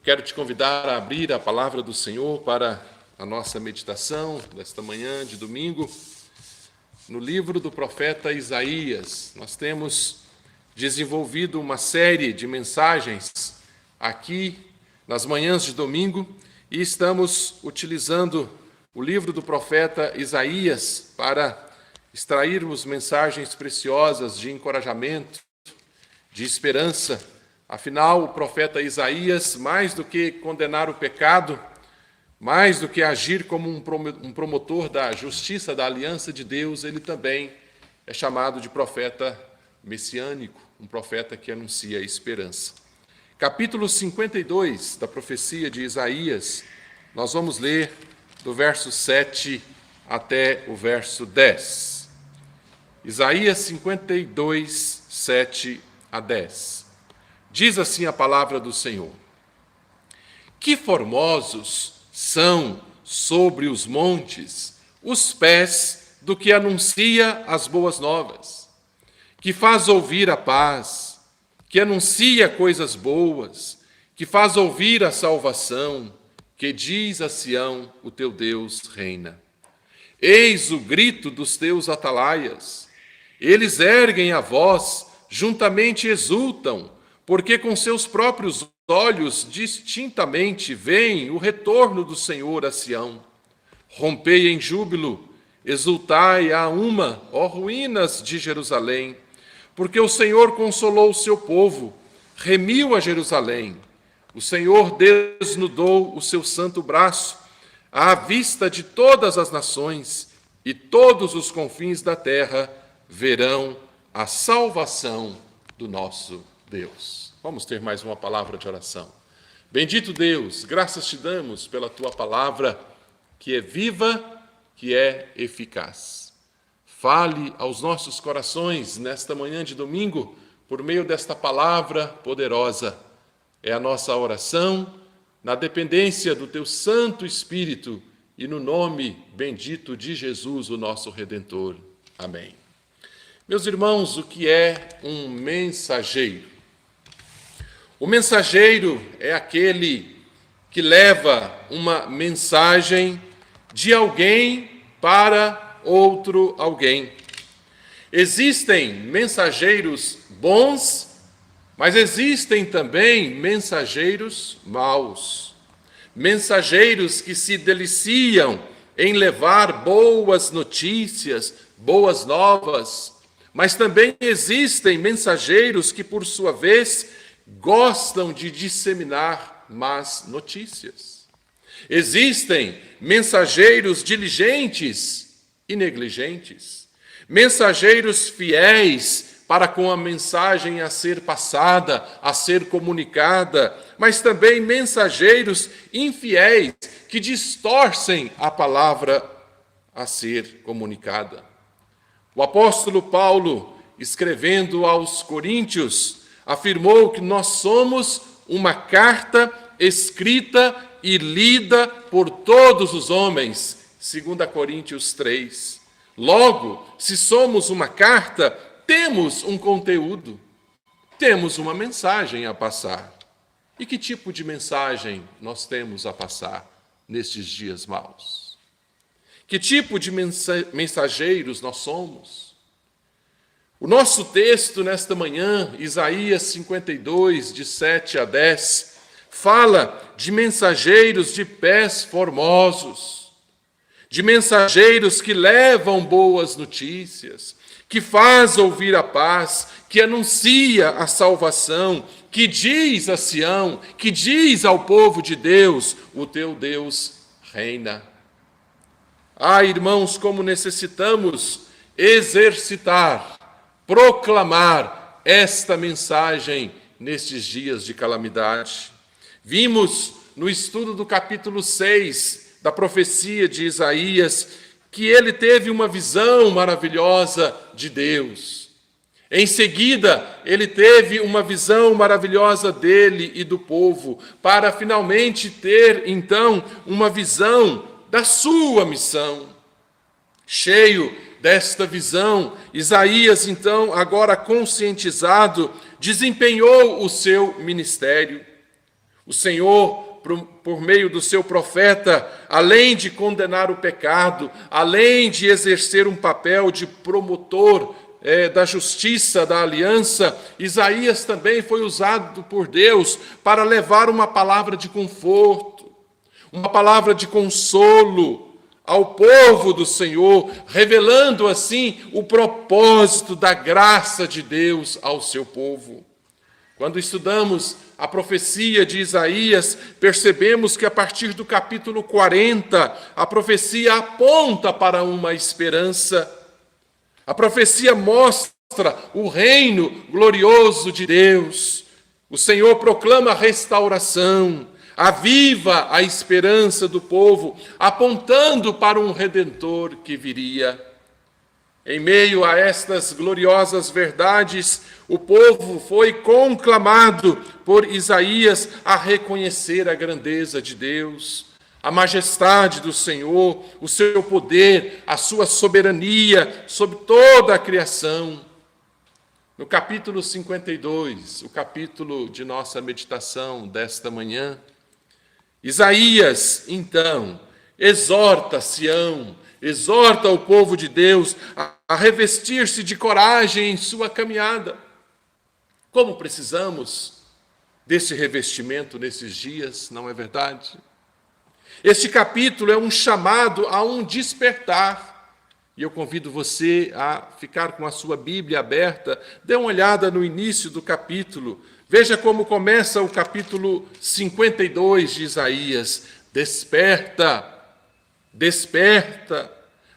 quero te convidar a abrir a palavra do Senhor para a nossa meditação desta manhã de domingo, no livro do profeta Isaías. Nós temos desenvolvido uma série de mensagens aqui nas manhãs de domingo e estamos utilizando o livro do profeta Isaías para extrairmos mensagens preciosas de encorajamento, de esperança. Afinal, o profeta Isaías, mais do que condenar o pecado, mais do que agir como um promotor da justiça, da aliança de Deus, ele também é chamado de profeta messiânico, um profeta que anuncia a esperança. Capítulo 52 da profecia de Isaías, nós vamos ler do verso 7 até o verso 10. Isaías 52, 7 a 10. Diz assim a palavra do Senhor: Que formosos são sobre os montes os pés do que anuncia as boas novas, que faz ouvir a paz, que anuncia coisas boas, que faz ouvir a salvação, que diz a Sião: o teu Deus reina. Eis o grito dos teus atalaias, eles erguem a voz, juntamente exultam, porque com seus próprios olhos distintamente veem o retorno do Senhor a Sião. Rompei em júbilo, exultai a uma, ó ruínas de Jerusalém, porque o Senhor consolou o seu povo, remiu a Jerusalém. O Senhor desnudou o seu santo braço à vista de todas as nações, e todos os confins da terra verão a salvação do nosso Deus. Vamos ter mais uma palavra de oração. Bendito Deus, graças te damos pela tua palavra, que é viva, que é eficaz. Fale aos nossos corações nesta manhã de domingo, por meio desta palavra poderosa. É a nossa oração, na dependência do teu Santo Espírito e no nome bendito de Jesus, o nosso Redentor. Amém. Meus irmãos, o que é um mensageiro? O mensageiro é aquele que leva uma mensagem de alguém para outro alguém. Existem mensageiros bons, mas existem também mensageiros maus. Mensageiros que se deliciam em levar boas notícias, boas novas, mas também existem mensageiros que, por sua vez, gostam de disseminar más notícias. Existem mensageiros diligentes e negligentes, mensageiros fiéis para com a mensagem a ser passada, a ser comunicada, mas também mensageiros infiéis que distorcem a palavra a ser comunicada. O apóstolo Paulo, escrevendo aos Coríntios, afirmou que nós somos uma carta escrita e lida por todos os homens, 2 Coríntios 3. Logo, se somos uma carta, temos um conteúdo, temos uma mensagem a passar. E que tipo de mensagem nós temos a passar nestes dias maus? Que tipo de mensageiros nós somos? O nosso texto nesta manhã, Isaías 52, de 7 a 10, fala de mensageiros de pés formosos, de mensageiros que levam boas notícias, que faz ouvir a paz, que anuncia a salvação, que diz a Sião, que diz ao povo de Deus: o teu Deus reina. Ah, irmãos, como necessitamos exercitar, proclamar esta mensagem nestes dias de calamidade. Vimos no estudo do capítulo 6 da profecia de Isaías que ele teve uma visão maravilhosa de Deus. Em seguida, ele teve uma visão maravilhosa dele e do povo, para finalmente ter, então, uma visão da sua missão. Cheio desta visão, Isaías, então, agora conscientizado, desempenhou o seu ministério. O Senhor, por meio do seu profeta, além de condenar o pecado, além de exercer um papel de promotor da justiça, da aliança, Isaías também foi usado por Deus para levar uma palavra de conforto, uma palavra de consolo ao povo do Senhor, revelando assim o propósito da graça de Deus ao seu povo. Quando estudamos a profecia de Isaías, percebemos que a partir do capítulo 40, a profecia aponta para uma esperança. A profecia mostra o reino glorioso de Deus. O Senhor proclama a restauração, aviva a esperança do povo, apontando para um Redentor que viria. Em meio a estas gloriosas verdades, o povo foi conclamado por Isaías a reconhecer a grandeza de Deus, a majestade do Senhor, o seu poder, a sua soberania sobre toda a criação. No capítulo 52, o capítulo de nossa meditação desta manhã, Isaías, então, exorta Sião, exorta o povo de Deus a revestir-se de coragem em sua caminhada. Como precisamos desse revestimento nesses dias, não é verdade? Este capítulo é um chamado a um despertar. E eu convido você a ficar com a sua Bíblia aberta, dê uma olhada no início do capítulo. Veja como começa o capítulo 52 de Isaías. Desperta, desperta,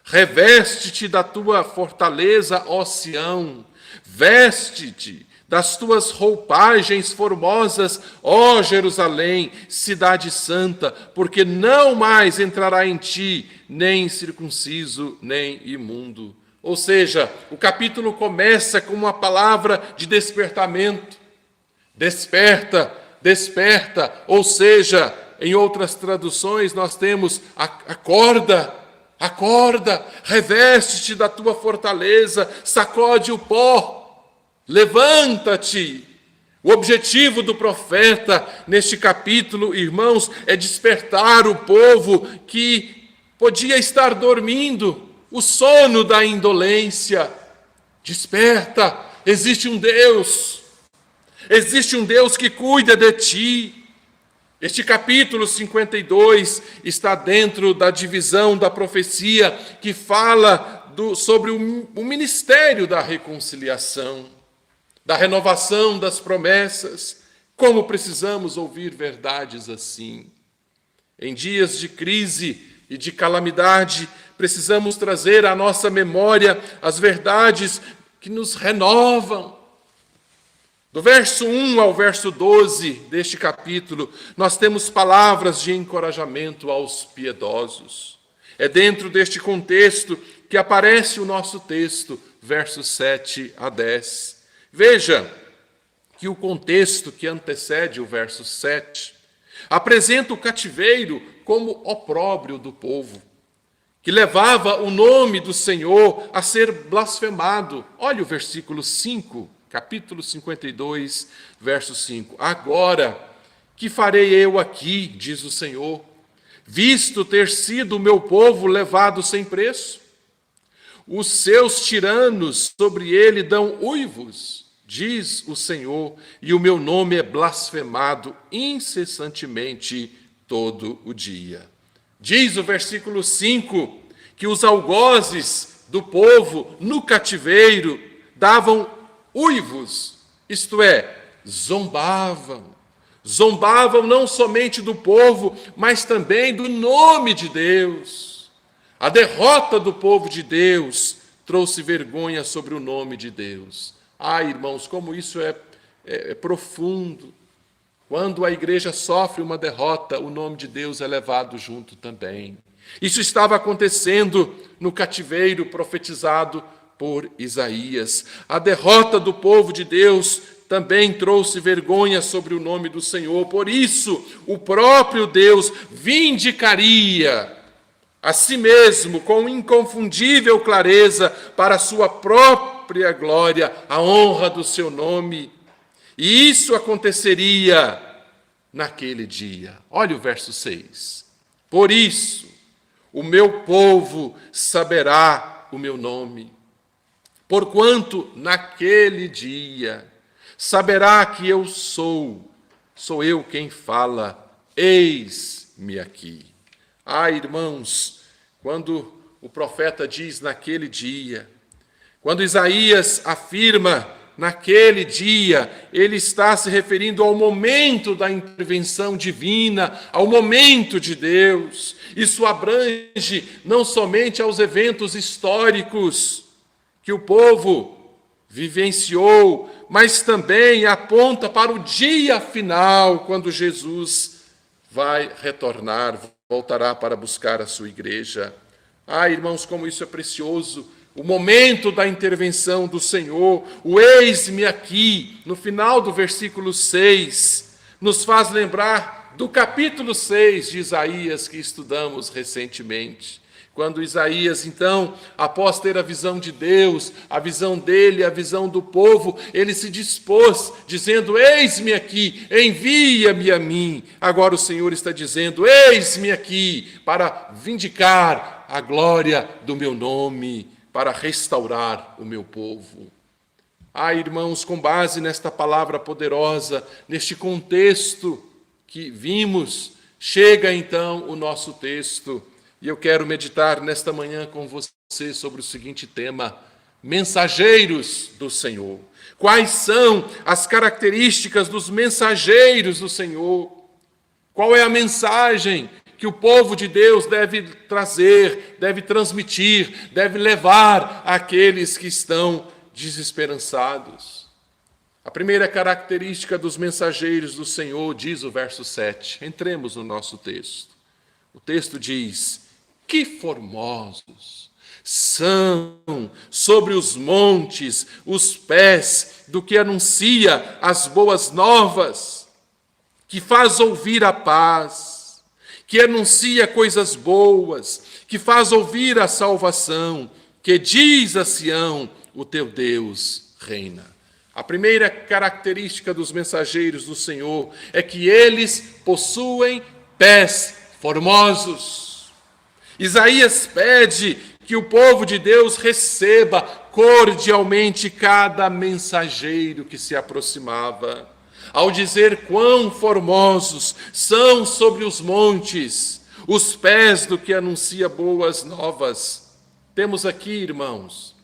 reveste-te da tua fortaleza, ó Sião, veste-te das tuas roupagens formosas, ó Jerusalém, cidade santa, porque não mais entrará em ti nem circunciso, nem imundo. Ou seja, o capítulo começa com uma palavra de despertamento. Desperta, desperta, ou seja, em outras traduções nós temos acorda, acorda, reveste-te da tua fortaleza, sacode o pó, levanta-te. O objetivo do profeta neste capítulo, irmãos, é despertar o povo que podia estar dormindo, o sono da indolência. Desperta, existe um Deus que cuida de ti. Este capítulo 52 está dentro da divisão da profecia que fala sobre o ministério da reconciliação, da renovação das promessas. Como precisamos ouvir verdades assim? Em dias de crise e de calamidade, precisamos trazer à nossa memória as verdades que nos renovam. Do verso 1 ao verso 12 deste capítulo, nós temos palavras de encorajamento aos piedosos. É dentro deste contexto que aparece o nosso texto, versos 7 a 10. Veja que o contexto que antecede o verso 7 apresenta o cativeiro como opróbrio do povo, que levava o nome do Senhor a ser blasfemado. Olha o versículo 5. Capítulo 52, verso 5. Agora, que farei eu aqui, diz o Senhor, visto ter sido o meu povo levado sem preço? Os seus tiranos sobre ele dão uivos, diz o Senhor, e o meu nome é blasfemado incessantemente todo o dia. Diz o versículo 5, que os algozes do povo no cativeiro davam uivos, isto é, zombavam não somente do povo, mas também do nome de Deus. A derrota do povo de Deus trouxe vergonha sobre o nome de Deus. Irmãos, como isso é profundo. Quando a igreja sofre uma derrota, o nome de Deus é levado junto também. Isso estava acontecendo no cativeiro profetizado por Isaías. A derrota do povo de Deus também trouxe vergonha sobre o nome do Senhor. Por isso, o próprio Deus vindicaria a si mesmo com inconfundível clareza para a sua própria glória, a honra do seu nome. E isso aconteceria naquele dia. Olha o verso 6. Por isso, o meu povo saberá o meu nome. Porquanto naquele dia saberá que eu sou eu quem fala, eis-me aqui. Irmãos, quando o profeta diz naquele dia, quando Isaías afirma naquele dia, ele está se referindo ao momento da intervenção divina, ao momento de Deus. Isso abrange não somente aos eventos históricos que o povo vivenciou, mas também aponta para o dia final, quando Jesus vai retornar, voltará para buscar a sua igreja. Irmãos, como isso é precioso, o momento da intervenção do Senhor, o eis-me aqui, no final do versículo 6, nos faz lembrar do capítulo 6 de Isaías, que estudamos recentemente. Quando Isaías, então, após ter a visão de Deus, a visão dele, a visão do povo, ele se dispôs, dizendo, eis-me aqui, envia-me a mim. Agora o Senhor está dizendo, eis-me aqui, para vindicar a glória do meu nome, para restaurar o meu povo. Irmãos, com base nesta palavra poderosa, neste contexto que vimos, chega então o nosso texto. E eu quero meditar nesta manhã com você sobre o seguinte tema: mensageiros do Senhor. Quais são as características dos mensageiros do Senhor? Qual é a mensagem que o povo de Deus deve trazer, deve transmitir, deve levar àqueles que estão desesperançados? A primeira característica dos mensageiros do Senhor, diz o verso 7. Entremos no nosso texto. O texto diz: que formosos são sobre os montes os pés do que anuncia as boas novas, que faz ouvir a paz, que anuncia coisas boas, que faz ouvir a salvação, que diz a Sião, o teu Deus reina. A primeira característica dos mensageiros do Senhor é que eles possuem pés formosos. Isaías pede que o povo de Deus receba cordialmente cada mensageiro que se aproximava, ao dizer quão formosos são sobre os montes os pés do que anuncia boas novas. Temos aqui, irmãos,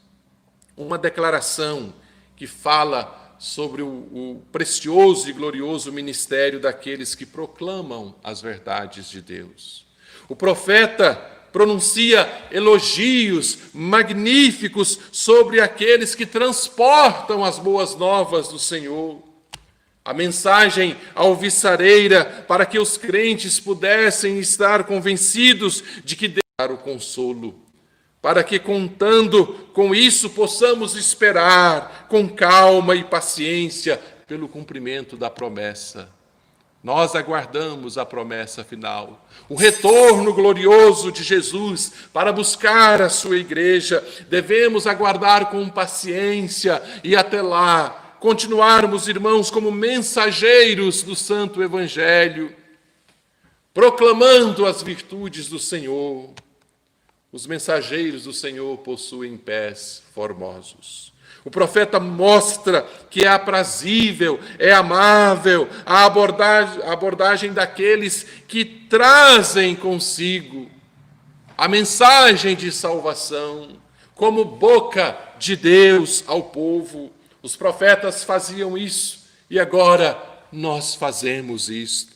uma declaração que fala sobre o precioso e glorioso ministério daqueles que proclamam as verdades de Deus. O profeta pronuncia elogios magníficos sobre aqueles que transportam as boas novas do Senhor. A mensagem alvissareira para que os crentes pudessem estar convencidos de que Deus dará o consolo, para que, contando com isso, possamos esperar com calma e paciência pelo cumprimento da promessa. Nós aguardamos a promessa final, o retorno glorioso de Jesus para buscar a sua igreja. Devemos aguardar com paciência e até lá continuarmos, irmãos, como mensageiros do Santo Evangelho, proclamando as virtudes do Senhor. Os mensageiros do Senhor possuem pés formosos. O profeta mostra que é aprazível, é amável a abordagem daqueles que trazem consigo a mensagem de salvação, como boca de Deus ao povo. Os profetas faziam isso e agora nós fazemos isto.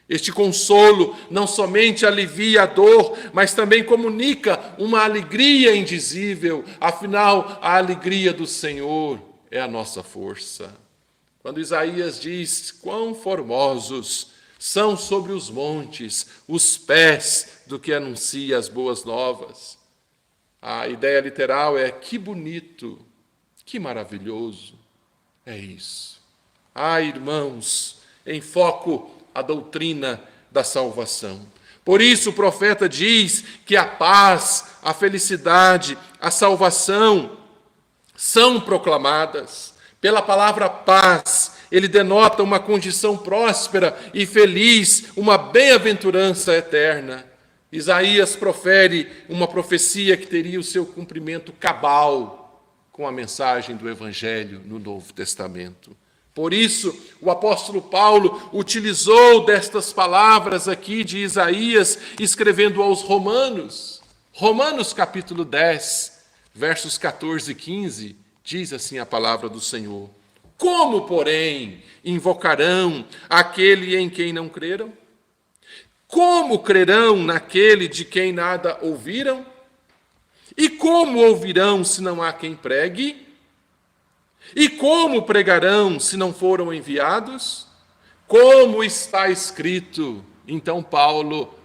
Este consolo não somente alivia a dor, mas também comunica uma alegria indizível. Afinal, a alegria do Senhor é a nossa força. Quando Isaías diz: quão formosos são sobre os montes os pés do que anuncia as boas novas. A ideia literal é: que bonito, que maravilhoso. É isso. Irmãos, em foco a doutrina da salvação. Por isso o profeta diz que a paz, a felicidade, a salvação são proclamadas pela palavra paz, ele denota uma condição próspera e feliz, uma bem-aventurança eterna. Isaías profere uma profecia que teria o seu cumprimento cabal com a mensagem do Evangelho no Novo Testamento. Por isso, o apóstolo Paulo utilizou destas palavras aqui de Isaías, escrevendo aos Romanos. Romanos capítulo 10, versos 14 e 15, diz assim a palavra do Senhor: como, porém, invocarão aquele em quem não creram? Como crerão naquele de quem nada ouviram? E como ouvirão se não há quem pregue? E como pregarão se não foram enviados? Como está escrito? Então Paulo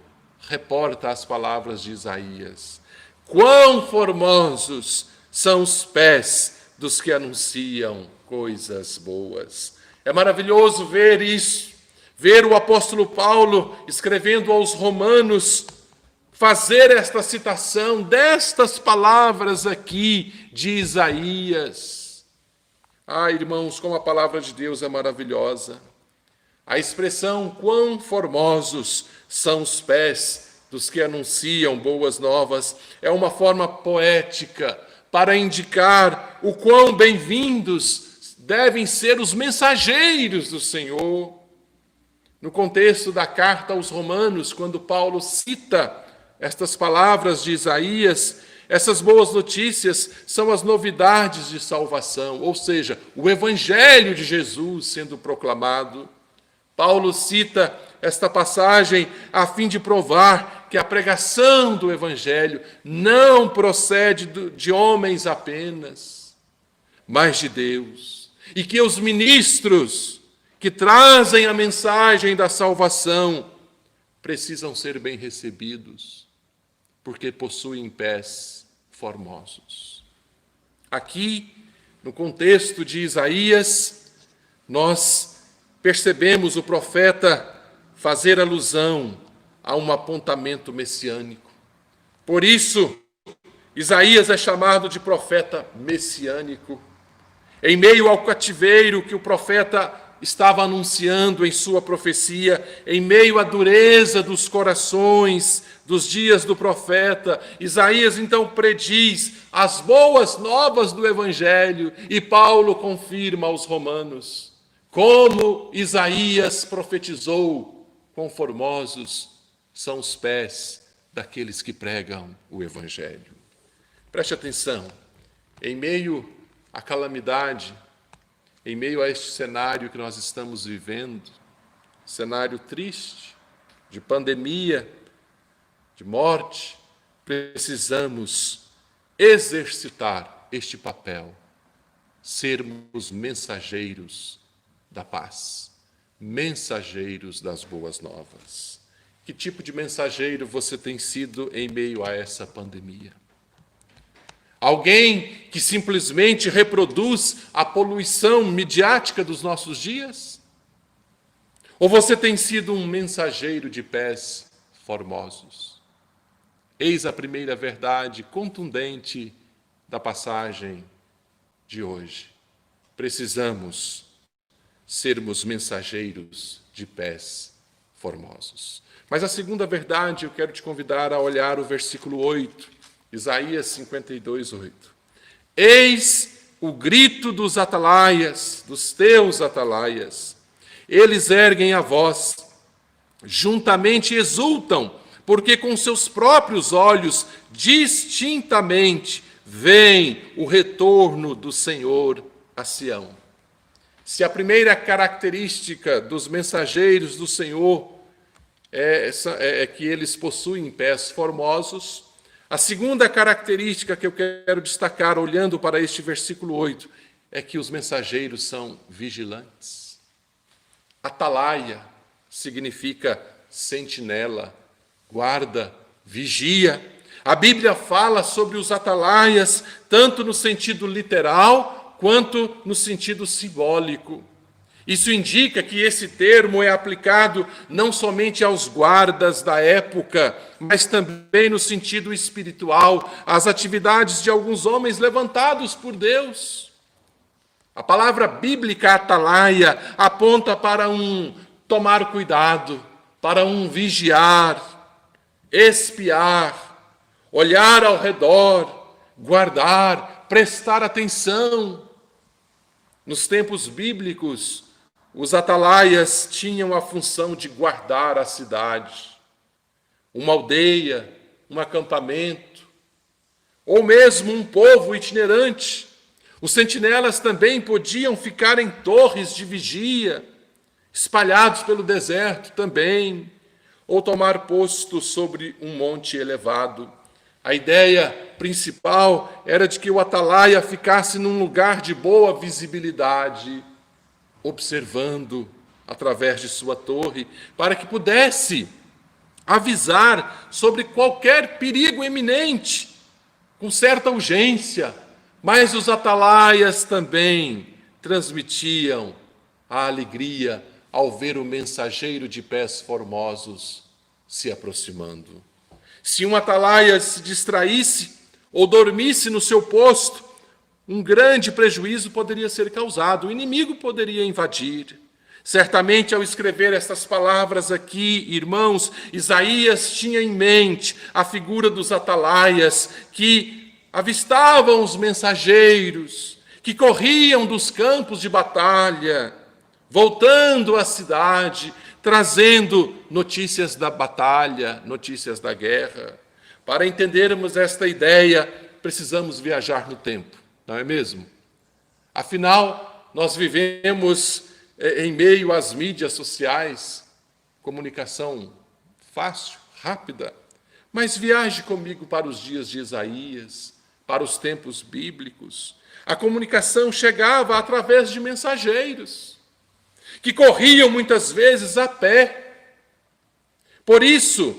reporta as palavras de Isaías: quão formosos são os pés dos que anunciam coisas boas. É maravilhoso ver isso, ver o apóstolo Paulo escrevendo aos Romanos, fazer esta citação destas palavras aqui de Isaías. Ah, irmãos, como a palavra de Deus é maravilhosa. A expressão quão formosos são os pés dos que anunciam boas novas é uma forma poética para indicar o quão bem-vindos devem ser os mensageiros do Senhor. No contexto da carta aos Romanos, quando Paulo cita estas palavras de Isaías, essas boas notícias são as novidades de salvação, ou seja, o Evangelho de Jesus sendo proclamado. Paulo cita esta passagem a fim de provar que a pregação do Evangelho não procede de homens apenas, mas de Deus, e que os ministros que trazem a mensagem da salvação precisam ser bem recebidos, porque possuem pés formosos. Aqui, no contexto de Isaías, nós percebemos o profeta fazer alusão a um apontamento messiânico. Por isso, Isaías é chamado de profeta messiânico. Em meio ao cativeiro que o profeta estava anunciando em sua profecia, em meio à dureza dos corações dos dias do profeta, Isaías então prediz as boas novas do Evangelho, e Paulo confirma aos Romanos como Isaías profetizou: quão formosos são os pés daqueles que pregam o Evangelho. Preste atenção, em meio à calamidade, em meio a este cenário que nós estamos vivendo, cenário triste, de pandemia, de morte, precisamos exercitar este papel, sermos mensageiros da paz, mensageiros das boas novas. Que tipo de mensageiro você tem sido em meio a essa pandemia? Alguém que simplesmente reproduz a poluição midiática dos nossos dias? Ou você tem sido um mensageiro de pés formosos? Eis a primeira verdade contundente da passagem de hoje. Precisamos sermos mensageiros de pés formosos. Mas a segunda verdade, eu quero te convidar a olhar o versículo 8, Isaías 52, 8. Eis o grito dos atalaias, dos teus atalaias. Eles erguem a voz, juntamente exultam, porque com seus próprios olhos, distintamente, veem o retorno do Senhor a Sião. Se a primeira característica dos mensageiros do Senhor é que eles possuem pés formosos, a segunda característica que eu quero destacar, olhando para este versículo 8, é que os mensageiros são vigilantes. Atalaia significa sentinela, guarda, vigia. A Bíblia fala sobre os atalaias, tanto no sentido literal, quanto no sentido simbólico. Isso indica que esse termo é aplicado não somente aos guardas da época, mas também no sentido espiritual, às atividades de alguns homens levantados por Deus. A palavra bíblica atalaia aponta para um tomar cuidado, para um vigiar, espiar, olhar ao redor, guardar, prestar atenção. Nos tempos bíblicos, os atalaias tinham a função de guardar a cidade, uma aldeia, um acampamento, ou mesmo um povo itinerante. Os sentinelas também podiam ficar em torres de vigia, espalhados pelo deserto também, ou tomar posto sobre um monte elevado. A ideia principal era de que o atalaia ficasse num lugar de boa visibilidade, observando através de sua torre, para que pudesse avisar sobre qualquer perigo iminente, com certa urgência. Mas os atalaias também transmitiam a alegria ao ver o mensageiro de pés formosos se aproximando. Se um atalaia se distraísse ou dormisse no seu posto, um grande prejuízo poderia ser causado, o inimigo poderia invadir. Certamente, ao escrever estas palavras aqui, irmãos, Isaías tinha em mente a figura dos atalaias que avistavam os mensageiros, que corriam dos campos de batalha, voltando à cidade, trazendo notícias da batalha, notícias da guerra. Para entendermos esta ideia, precisamos viajar no tempo, não é mesmo? Afinal, nós vivemos em meio às mídias sociais, comunicação fácil, rápida, mas viaje comigo para os dias de Isaías, para os tempos bíblicos. A comunicação chegava através de mensageiros, que corriam muitas vezes a pé. Por isso,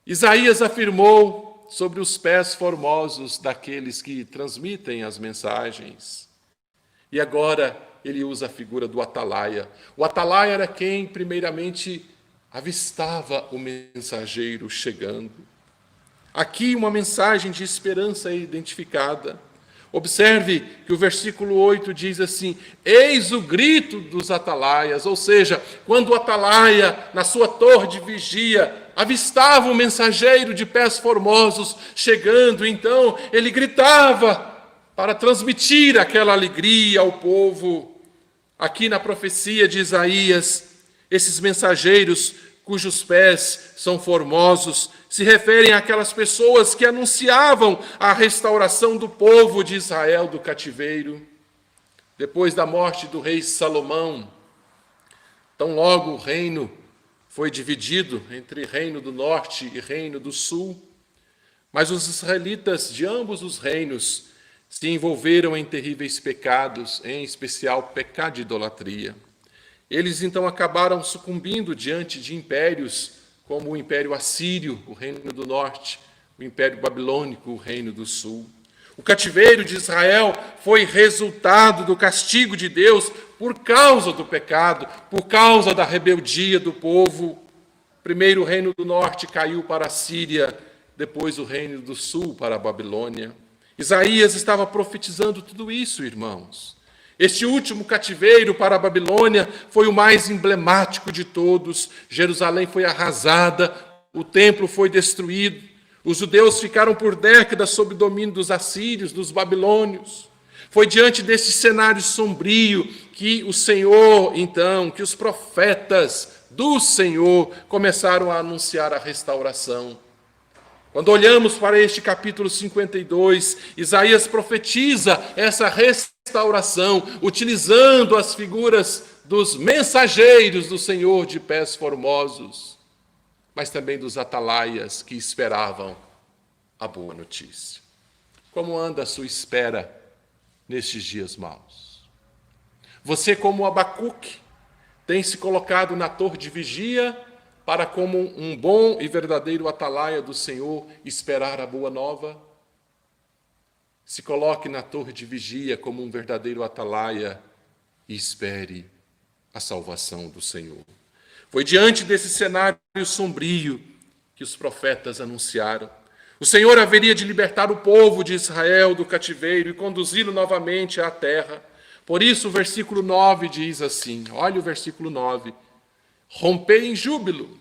Isaías afirmou sobre os pés formosos daqueles que transmitem as mensagens. E agora ele usa a figura do atalaia. O atalaia era quem, primeiramente, avistava o mensageiro chegando. Aqui uma mensagem de esperança é identificada. Observe que o versículo 8 diz assim: eis o grito dos atalaias, ou seja, quando o atalaia, na sua torre de vigia, avistava o mensageiro de pés formosos chegando, então ele gritava para transmitir aquela alegria ao povo. Aqui na profecia de Isaías, esses mensageiros cujos pés são formosos se referem àquelas pessoas que anunciavam a restauração do povo de Israel do cativeiro. Depois da morte do rei Salomão, tão logo o reino foi dividido entre reino do norte e reino do sul, mas os israelitas de ambos os reinos se envolveram em terríveis pecados, em especial pecado de idolatria. Eles então acabaram sucumbindo diante de impérios como o Império Assírio, o reino do norte, o Império Babilônico, o reino do sul. O cativeiro de Israel foi resultado do castigo de Deus por causa do pecado, por causa da rebeldia do povo. Primeiro o reino do norte caiu para a Síria, depois o reino do sul para a Babilônia. Isaías estava profetizando tudo isso, irmãos. Este último cativeiro para a Babilônia foi o mais emblemático de todos. Jerusalém foi arrasada, o templo foi destruído. Os judeus ficaram por décadas sob o domínio dos assírios, dos babilônios. Foi diante desse cenário sombrio que o Senhor, então, que os profetas do Senhor começaram a anunciar a restauração. Quando olhamos para este capítulo 52, Isaías profetiza essa restauração, utilizando as figuras dos mensageiros do Senhor de pés formosos, mas também dos atalaias que esperavam a boa notícia. Como anda a sua espera nestes dias maus? Você, como Abacuque, tem se colocado na torre de vigia para, como um bom e verdadeiro atalaia do Senhor, esperar a boa nova? Se coloque na torre de vigia como um verdadeiro atalaia e espere a salvação do Senhor. Foi diante desse cenário sombrio que os profetas anunciaram. O Senhor haveria de libertar o povo de Israel do cativeiro e conduzi-lo novamente à terra. Por isso o versículo 9 diz assim, olha o versículo 9, rompei em júbilo,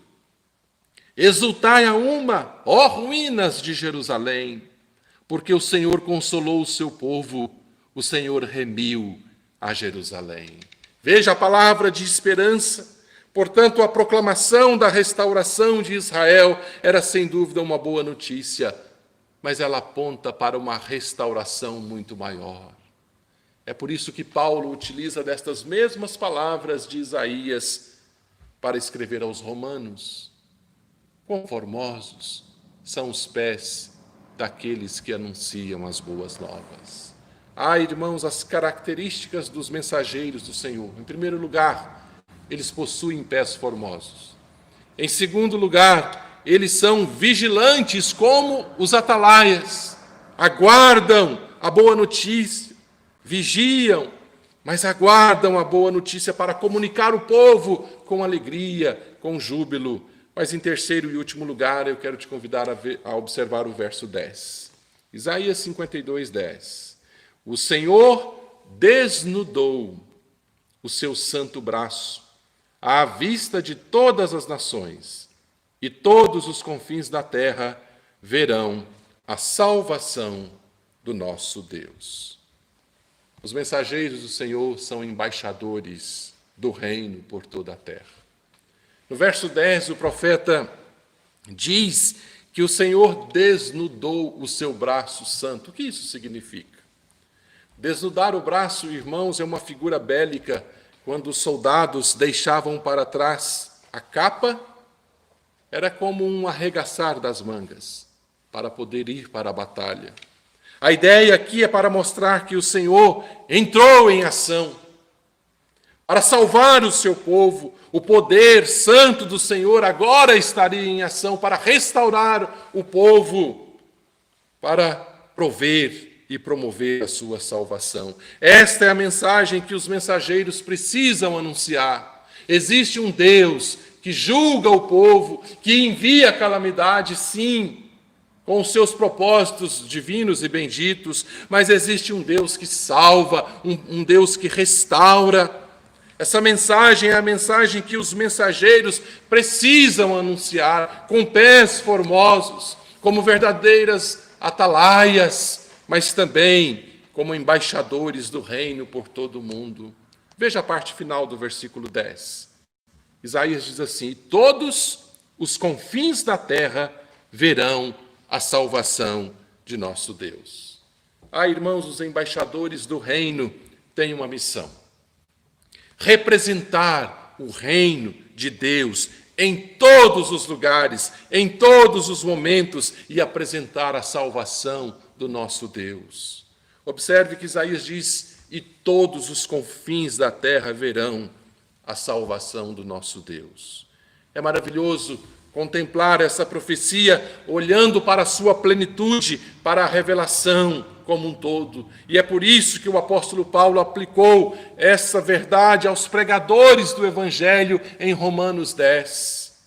exultai a uma, ó ruínas de Jerusalém, porque o Senhor consolou o seu povo, o Senhor remiu a Jerusalém. Veja a palavra de esperança. Portanto, a proclamação da restauração de Israel era sem dúvida uma boa notícia, mas ela aponta para uma restauração muito maior. É por isso que Paulo utiliza destas mesmas palavras de Isaías para escrever aos romanos. Quão formosos são os pés daqueles que anunciam as boas novas. Irmãos, as características dos mensageiros do Senhor. Em primeiro lugar, eles possuem pés formosos. Em segundo lugar, eles são vigilantes como os atalaias. Aguardam a boa notícia, vigiam, mas aguardam a boa notícia para comunicar o povo com alegria, com júbilo. Mas em terceiro e último lugar, eu quero te convidar a observar o verso 10. Isaías 52, 10. O Senhor desnudou o seu santo braço à vista de todas as nações, e todos os confins da terra verão a salvação do nosso Deus. Os mensageiros do Senhor são embaixadores do reino por toda a terra. No verso 10, o profeta diz que o Senhor desnudou o seu braço santo. O que isso significa? Desnudar o braço, irmãos, é uma figura bélica, quando os soldados deixavam para trás a capa, era como um arregaçar das mangas, para poder ir para a batalha. A ideia aqui é para mostrar que o Senhor entrou em ação, para salvar o seu povo. O poder santo do Senhor agora estaria em ação para restaurar o povo, para prover e promover a sua salvação. Esta é a mensagem que os mensageiros precisam anunciar. Existe um Deus que julga o povo, que envia a calamidade, sim, com os seus propósitos divinos e benditos, mas existe um Deus que salva, um Deus que restaura. Essa mensagem é a mensagem que os mensageiros precisam anunciar, com pés formosos, como verdadeiras atalaias, mas também como embaixadores do reino por todo o mundo. Veja a parte final do versículo 10. Isaías diz assim: todos os confins da terra verão a salvação de nosso Deus. Irmãos, os embaixadores do reino têm uma missão: representar o reino de Deus em todos os lugares, em todos os momentos, e apresentar a salvação do nosso Deus. Observe que Isaías diz: e todos os confins da terra verão a salvação do nosso Deus. É maravilhoso contemplar essa profecia olhando para a sua plenitude, para a revelação como um todo. E é por isso que o apóstolo Paulo aplicou essa verdade aos pregadores do Evangelho em Romanos 10.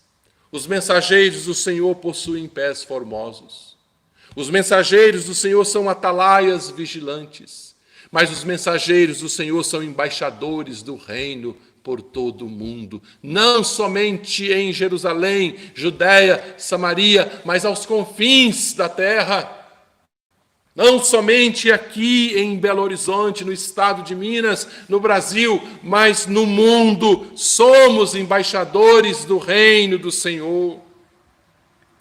Os mensageiros do Senhor possuem pés formosos. Os mensageiros do Senhor são atalaias vigilantes. Mas os mensageiros do Senhor são embaixadores do reino por todo o mundo, não somente em Jerusalém, Judéia, Samaria, mas aos confins da terra. Não somente aqui em Belo Horizonte, no estado de Minas, no Brasil, mas no mundo. Somos embaixadores do reino do Senhor.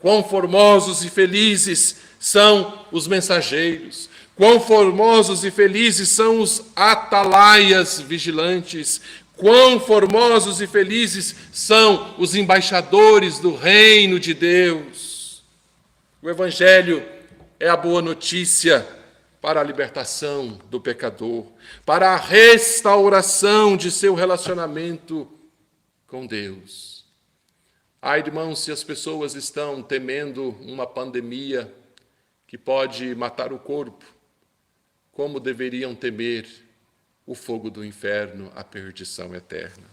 Quão formosos e felizes são os mensageiros. Quão formosos e felizes são os atalaias vigilantes. Quão formosos e felizes são os embaixadores do reino de Deus. O Evangelho é a boa notícia para a libertação do pecador, para a restauração de seu relacionamento com Deus. Irmãos, se as pessoas estão temendo uma pandemia que pode matar o corpo, como deveriam temer o fogo do inferno, a perdição eterna?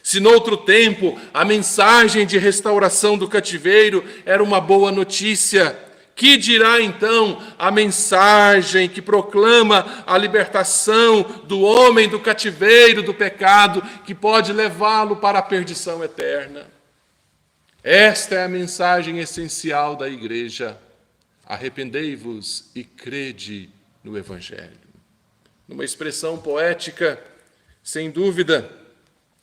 Se noutro tempo a mensagem de restauração do cativeiro era uma boa notícia, Que dirá então a mensagem que proclama a libertação do homem do cativeiro do pecado, que pode levá-lo para a perdição eterna? Esta é a mensagem essencial da igreja. Arrependei-vos e crede no Evangelho. Numa expressão poética, sem dúvida,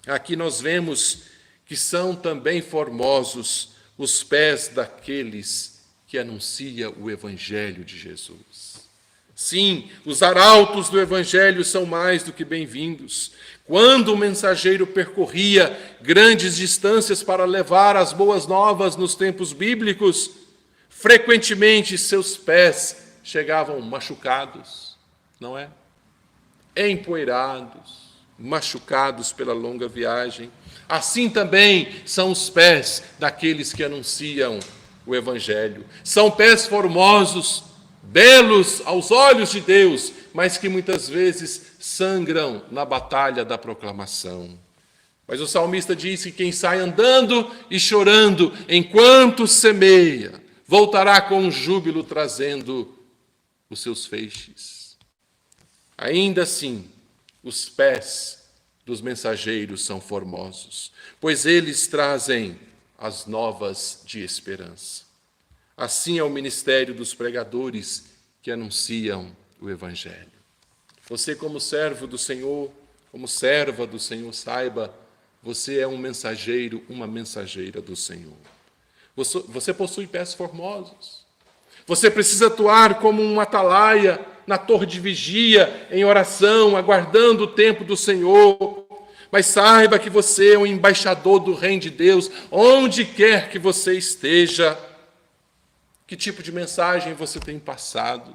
aqui nós vemos que são também formosos os pés daqueles que anunciam o Evangelho de Jesus. Sim, os arautos do Evangelho são mais do que bem-vindos. Quando o mensageiro percorria grandes distâncias para levar as boas novas nos tempos bíblicos, frequentemente seus pés chegavam machucados, não é? Empoeirados, machucados pela longa viagem. Assim também são os pés daqueles que anunciam o Evangelho. São pés formosos, belos aos olhos de Deus, mas que muitas vezes sangram na batalha da proclamação. Mas o salmista diz que quem sai andando e chorando enquanto semeia, voltará com júbilo trazendo os seus feixes. Ainda assim, os pés dos mensageiros são formosos, pois eles trazem as novas de esperança. Assim é o ministério dos pregadores que anunciam o Evangelho. Você, como servo do Senhor, como serva do Senhor, saiba, você é um mensageiro, uma mensageira do Senhor. Você possui pés formosos. Você precisa atuar como um atalaia na torre de vigia, em oração, aguardando o tempo do Senhor. Mas saiba que você é um embaixador do reino de Deus, onde quer que você esteja. Que tipo de mensagem você tem passado?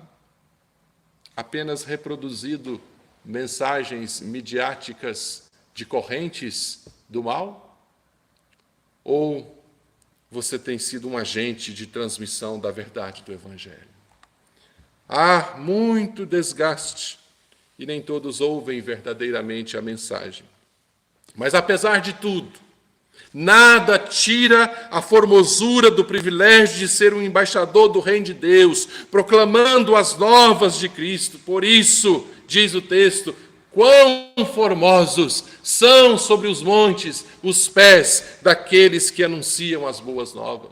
Apenas reproduzido mensagens midiáticas de correntes do mal? Ou você tem sido um agente de transmissão da verdade do Evangelho? Há muito desgaste e nem todos ouvem verdadeiramente a mensagem. Mas, apesar de tudo, nada tira a formosura do privilégio de ser um embaixador do reino de Deus, proclamando as novas de Cristo. Por isso, diz o texto, quão formosos são sobre os montes os pés daqueles que anunciam as boas novas.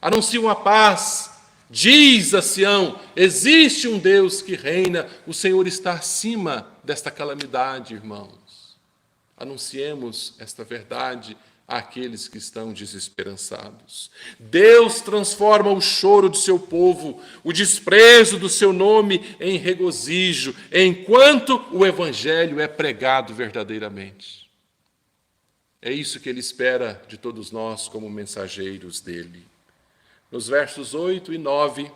Anunciam a paz. Diz a Sião, existe um Deus que reina, o Senhor está acima desta calamidade, irmãos. Anunciemos esta verdade àqueles que estão desesperançados. Deus transforma o choro do seu povo, o desprezo do seu nome em regozijo, enquanto o Evangelho é pregado verdadeiramente. É isso que Ele espera de todos nós como mensageiros dEle. Nos versos 8 e 9,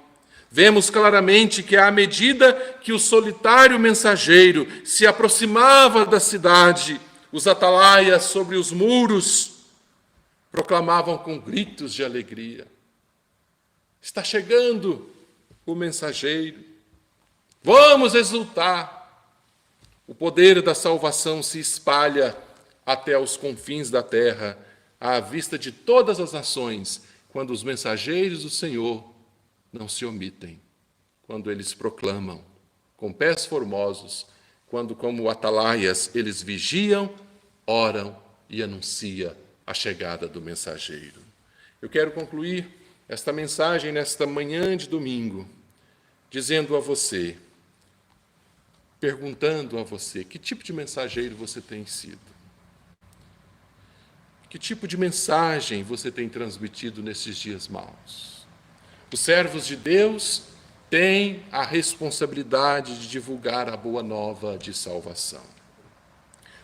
vemos claramente que à medida que o solitário mensageiro se aproximava da cidade, os atalaias sobre os muros proclamavam com gritos de alegria: está chegando o mensageiro, vamos exultar. O poder da salvação se espalha até os confins da terra, à vista de todas as nações, quando os mensageiros do Senhor não se omitem, quando eles proclamam com pés formosos, quando, como atalaias, eles vigiam, oram e anunciam a chegada do mensageiro. Eu quero concluir esta mensagem nesta manhã de domingo, dizendo a você, perguntando a você, que tipo de mensageiro você tem sido? Que tipo de mensagem você tem transmitido nesses dias maus? Os servos de Deus têm a responsabilidade de divulgar a boa nova de salvação.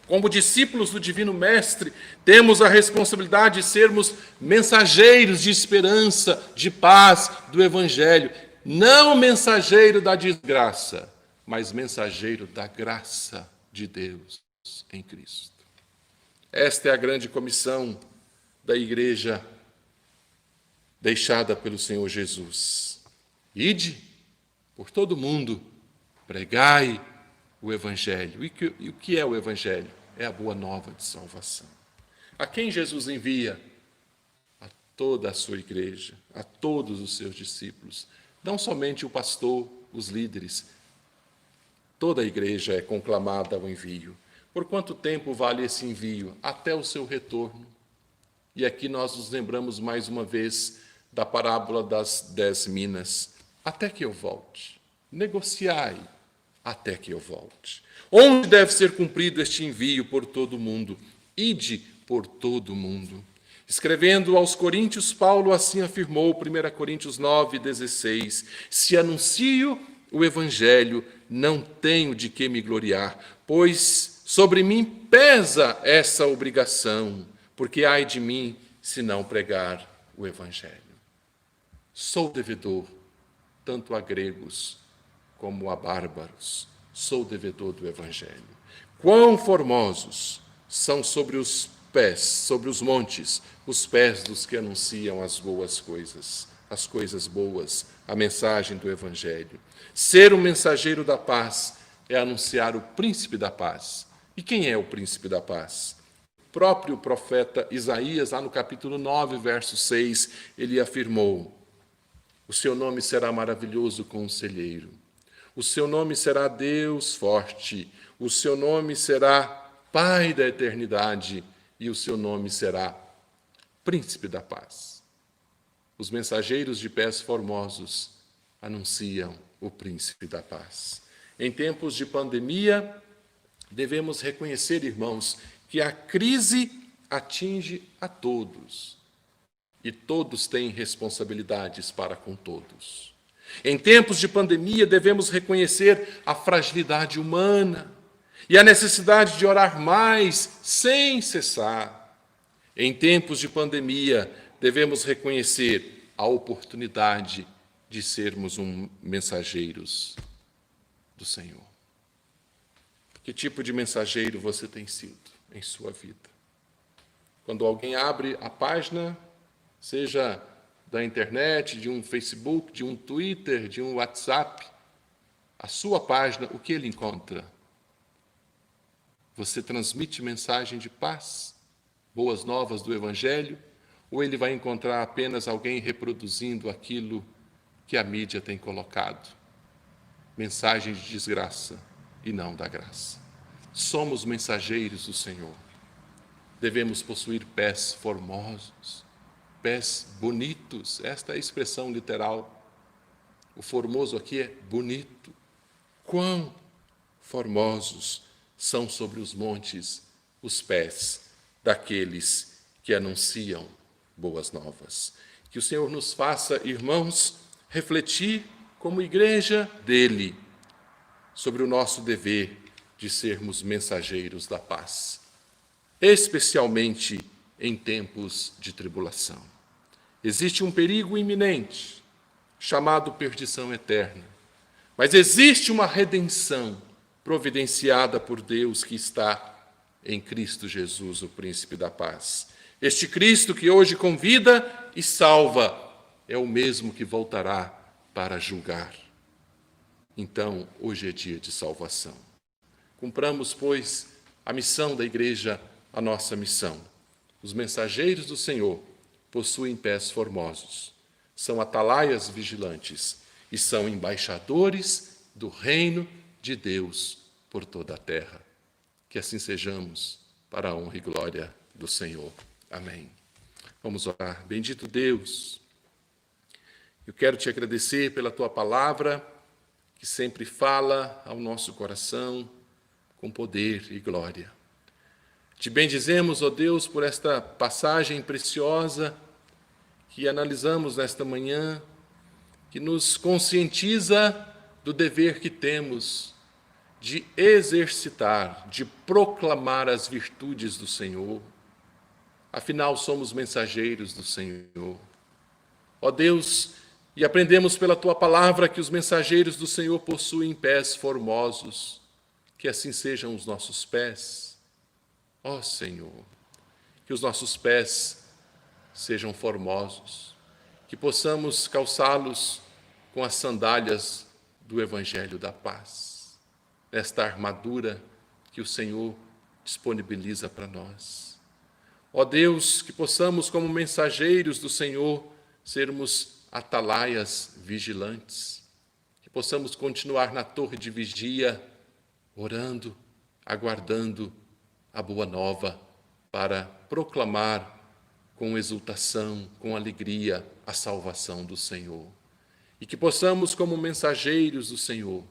Como discípulos do Divino Mestre, temos a responsabilidade de sermos mensageiros de esperança, de paz do Evangelho. Não mensageiro da desgraça, mas mensageiro da graça de Deus em Cristo. Esta é a grande comissão da igreja deixada pelo Senhor Jesus. Ide por todo mundo, pregai o Evangelho. E o que é o Evangelho? É a boa nova de salvação. A quem Jesus envia? A toda a sua igreja, a todos os seus discípulos, não somente o pastor, os líderes. Toda a igreja é conclamada ao envio. Por quanto tempo vale esse envio? Até o seu retorno. E aqui nós nos lembramos mais uma vez da parábola das 10 minas. Até que eu volte. Negociai até que eu volte. Onde deve ser cumprido este envio por todo o mundo? Ide por todo o mundo. Escrevendo aos Coríntios, Paulo assim afirmou, 1 Coríntios 9:16, se anuncio o Evangelho, não tenho de que me gloriar, pois sobre mim pesa essa obrigação, porque ai de mim se não pregar o Evangelho. Sou devedor, tanto a gregos como a bárbaros, sou devedor do Evangelho. Quão formosos são sobre os pés, sobre os montes, os pés dos que anunciam as boas coisas, as coisas boas, a mensagem do Evangelho. Ser um mensageiro da paz é anunciar o príncipe da paz. E quem é o príncipe da paz? O próprio profeta Isaías, lá no capítulo 9, verso 6, ele afirmou: o seu nome será maravilhoso conselheiro, o seu nome será Deus forte, o seu nome será Pai da eternidade e o seu nome será Príncipe da paz. Os mensageiros de pés formosos anunciam o Príncipe da paz. Em tempos de pandemia, devemos reconhecer, irmãos, que a crise atinge a todos e todos têm responsabilidades para com todos. Em tempos de pandemia, devemos reconhecer a fragilidade humana e a necessidade de orar mais sem cessar. Em tempos de pandemia, devemos reconhecer a oportunidade de sermos mensageiros do Senhor. Que tipo de mensageiro você tem sido em sua vida? Quando alguém abre a página, seja da internet, de um Facebook, de um Twitter, de um WhatsApp, a sua página, o que ele encontra? Você transmite mensagem de paz, boas novas do Evangelho, ou ele vai encontrar apenas alguém reproduzindo aquilo que a mídia tem colocado? Mensagem de desgraça e não da graça. Somos mensageiros do Senhor. Devemos possuir pés formosos, pés bonitos. Esta é a expressão literal. O formoso aqui é bonito. Quão formosos são sobre os montes os pés daqueles que anunciam boas novas. Que o Senhor nos faça, irmãos, refletir como igreja dele sobre o nosso dever de sermos mensageiros da paz, especialmente em tempos de tribulação. Existe um perigo iminente, chamado perdição eterna, mas existe uma redenção providenciada por Deus que está em Cristo Jesus, o Príncipe da Paz. Este Cristo que hoje convida e salva é o mesmo que voltará para julgar. Então, hoje é dia de salvação. Cumpramos, pois, a missão da igreja, a nossa missão. Os mensageiros do Senhor possuem pés formosos, são atalaias vigilantes e são embaixadores do reino de Deus por toda a terra. Que assim sejamos, para a honra e glória do Senhor. Amém. Vamos orar. Bendito Deus, eu quero te agradecer pela tua palavra, que sempre fala ao nosso coração com poder e glória. Te bendizemos, ó Deus, por esta passagem preciosa que analisamos nesta manhã, que nos conscientiza do dever que temos de exercitar, de proclamar as virtudes do Senhor. Afinal, somos mensageiros do Senhor. Ó Deus, e aprendemos pela Tua palavra que os mensageiros do Senhor possuem pés formosos, que assim sejam os nossos pés. Ó Senhor, que os nossos pés sejam formosos, que possamos calçá-los com as sandálias do Evangelho da paz, esta armadura que o Senhor disponibiliza para nós. Ó Deus, que possamos, como mensageiros do Senhor, sermos atalaias vigilantes, que possamos continuar na torre de vigia, orando, aguardando a boa nova para proclamar com exultação, com alegria, a salvação do Senhor. E que possamos, como mensageiros do Senhor,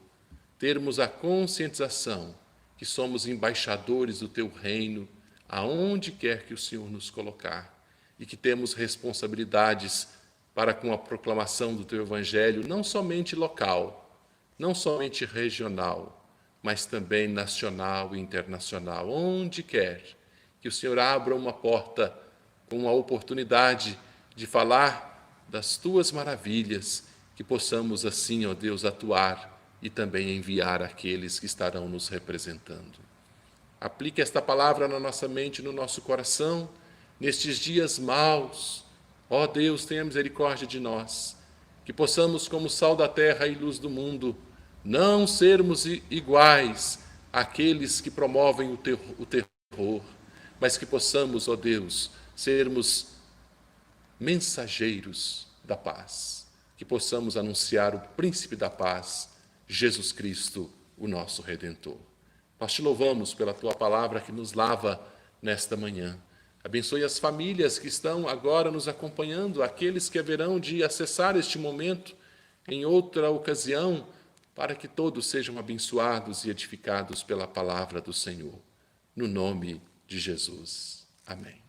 termos a conscientização que somos embaixadores do Teu reino, aonde quer que o Senhor nos colocar, e que temos responsabilidades para com a proclamação do Teu Evangelho, não somente local, não somente regional, mas também nacional e internacional, onde quer que o Senhor abra uma porta com a oportunidade de falar das Tuas maravilhas, que possamos assim, ó Deus, atuar e também enviar aqueles que estarão nos representando. Aplique esta palavra na nossa mente, no nosso coração, nestes dias maus. Ó Deus, tenha misericórdia de nós, que possamos, como sal da terra e luz do mundo, não sermos iguais àqueles que promovem o terror, mas que possamos, ó Deus, sermos mensageiros da paz, que possamos anunciar o príncipe da paz, Jesus Cristo, o nosso Redentor. Nós te louvamos pela Tua palavra que nos lava nesta manhã. Abençoe as famílias que estão agora nos acompanhando, aqueles que haverão de acessar este momento em outra ocasião, para que todos sejam abençoados e edificados pela palavra do Senhor. No nome de Jesus. Amém.